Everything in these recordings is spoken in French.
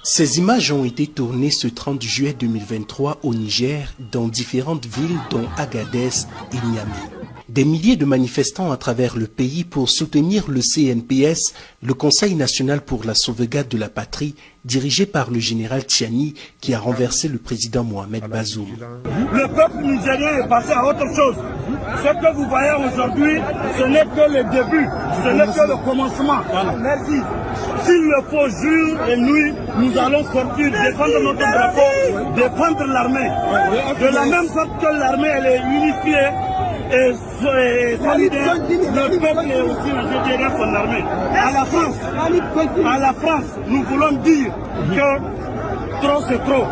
Ces images ont été tournées ce 30 juillet 2023 au Niger, dans différentes villes dont Agadez et Niamey. Des milliers de manifestants à travers le pays pour soutenir le CNPS, le Conseil national pour la sauvegarde de la patrie, dirigé par le général Tchiani, qui a renversé le président Mohamed Bazoum. Le peuple nigérien est passé à autre chose. Ce que vous voyez aujourd'hui, ce n'est que le début, ce n'est que le commencement. Merci. S'il le faut, jour et nuit, nous allons sortir, défendre notre drapeau, défendre l'armée. De la même sorte que l'armée, elle est unifiée et solidaire, le peuple est aussi derrière son armée. À la France, nous voulons dire que trop c'est trop.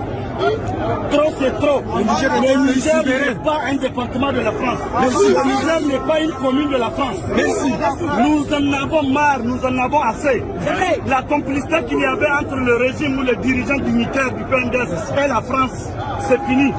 Trop c'est trop. Le Niger n'est pas un département de la France. Le Niger n'est pas une commune de la France. Nous en avons marre, nous en avons assez. La complicité qu'il y avait entre le régime ou les dirigeants dignitaires du PNDS et la France, c'est fini.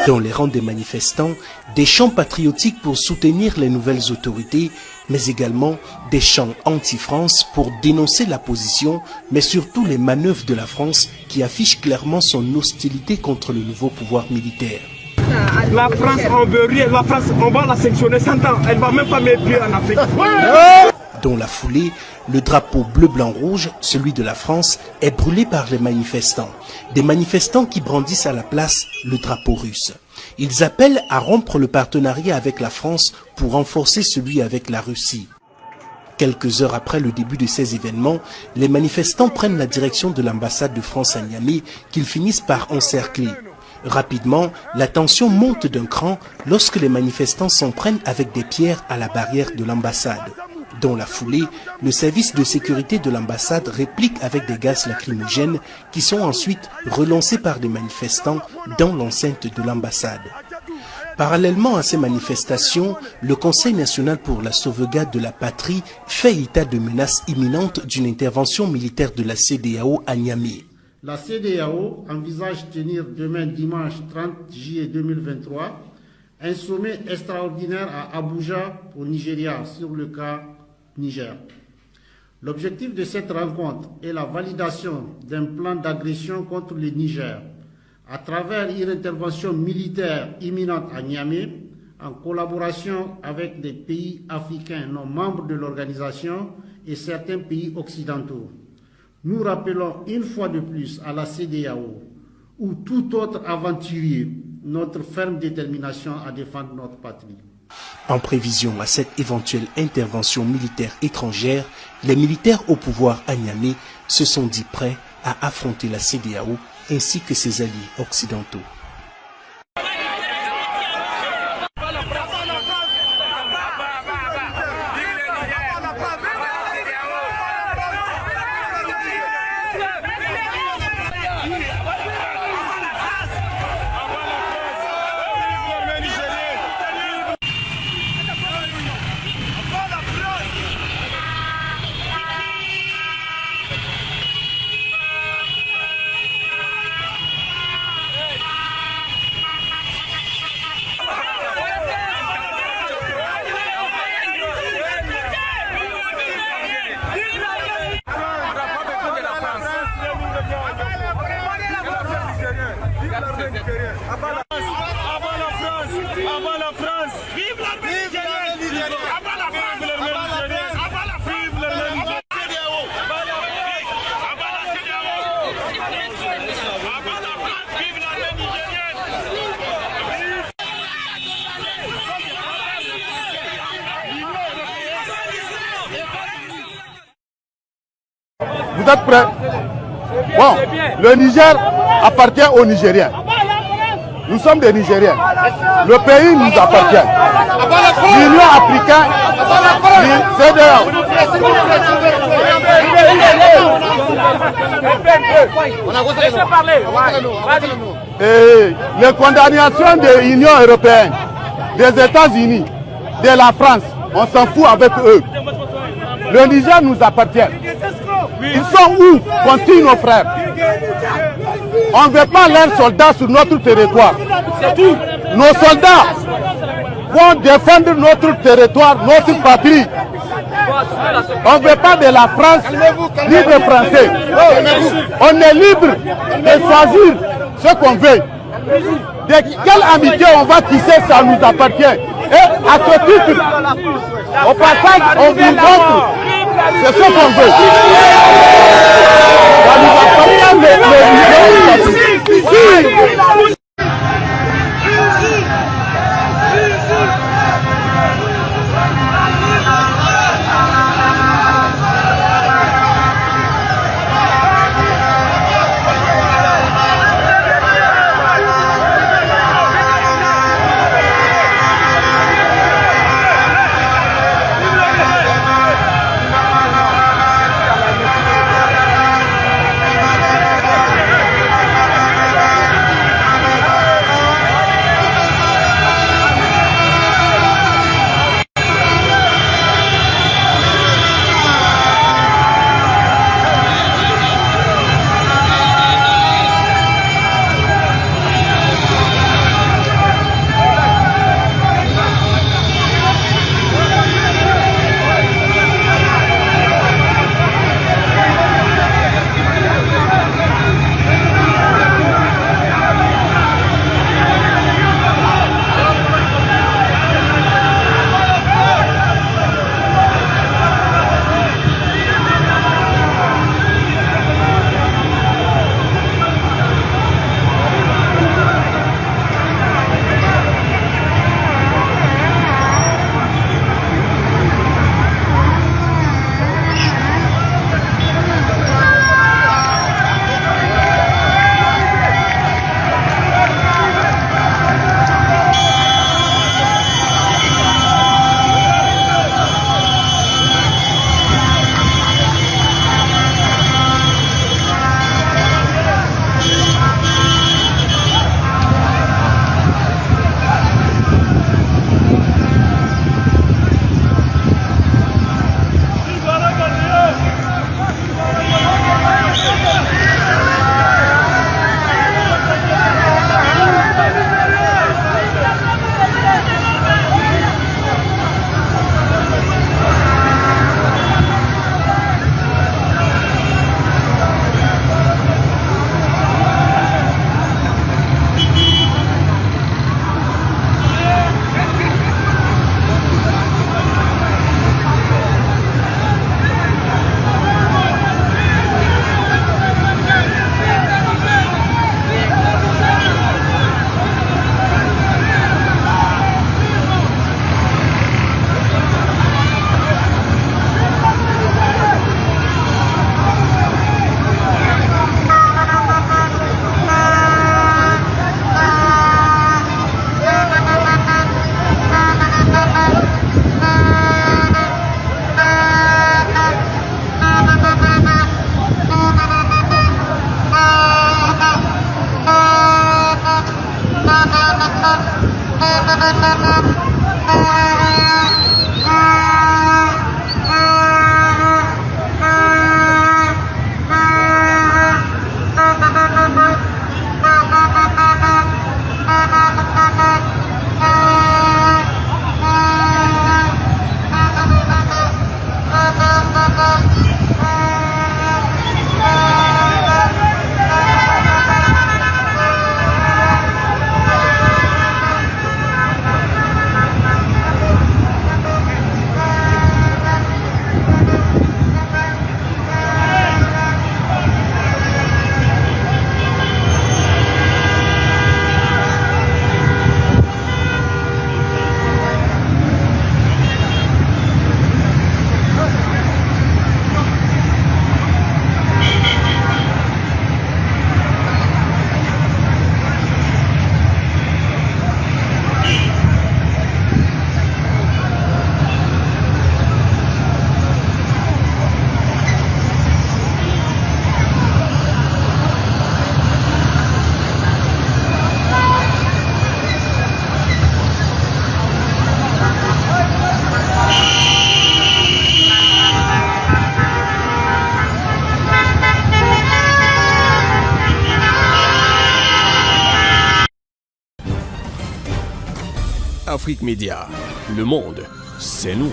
Dans les rangs des manifestants, des chants patriotiques pour soutenir les nouvelles autorités, mais également des chants anti-France pour dénoncer la position, mais surtout les manœuvres de la France qui affichent clairement son hostilité contre le nouveau pouvoir militaire. La France, on veut rien, la France, on va la sanctionner 100 ans, elle ne va même pas mettre pied en Afrique. Dans la foulée, le drapeau bleu-blanc-rouge, celui de la France, est brûlé par les manifestants. Des manifestants qui brandissent à la place le drapeau russe. Ils appellent à rompre le partenariat avec la France pour renforcer celui avec la Russie. Quelques heures après le début de ces événements, les manifestants prennent la direction de l'ambassade de France à Niamey qu'ils finissent par encercler. Rapidement, la tension monte d'un cran lorsque les manifestants s'en prennent avec des pierres à la barrière de l'ambassade. Dans la foulée, le service de sécurité de l'ambassade réplique avec des gaz lacrymogènes qui sont ensuite relancés par des manifestants dans l'enceinte de l'ambassade. Parallèlement à ces manifestations, le Conseil national pour la sauvegarde de la patrie fait état de menaces imminentes d'une intervention militaire de la CEDEAO à Niamey. La CEDEAO envisage tenir demain dimanche 30 juillet 2023 un sommet extraordinaire à Abuja au Nigeria sur le cas Niger. L'objectif de cette rencontre est la validation d'un plan d'agression contre le Niger à travers une intervention militaire imminente à Niamey en collaboration avec des pays africains non membres de l'organisation et certains pays occidentaux. Nous rappelons une fois de plus à la CEDEAO ou tout autre aventurier notre ferme détermination à défendre notre patrie. En prévision à cette éventuelle intervention militaire étrangère, les militaires au pouvoir à Niamey se sont dit prêts à affronter la CEDEAO ainsi que ses alliés occidentaux. Vous êtes prêts? Bon, le Niger appartient aux Nigériens. Nous sommes des Nigériens. Le pays nous appartient. L'Union africaine, et les condamnations de l'Union européenne, des États-Unis, de la France, on s'en fout avec eux. Le Niger nous appartient. Ils sont où? Continuent nos frères. On ne veut pas leurs soldats sur notre territoire. Nos soldats vont défendre notre territoire, notre patrie. On ne veut pas de la France ni des Français. On est libre de choisir ce qu'on veut. De quelle amitié on va tisser, ça nous appartient. Et à ce titre, au passage, on vous montre, c'est ce qu'on veut. Ça nous appartient de Afrique Média, le monde, c'est nous.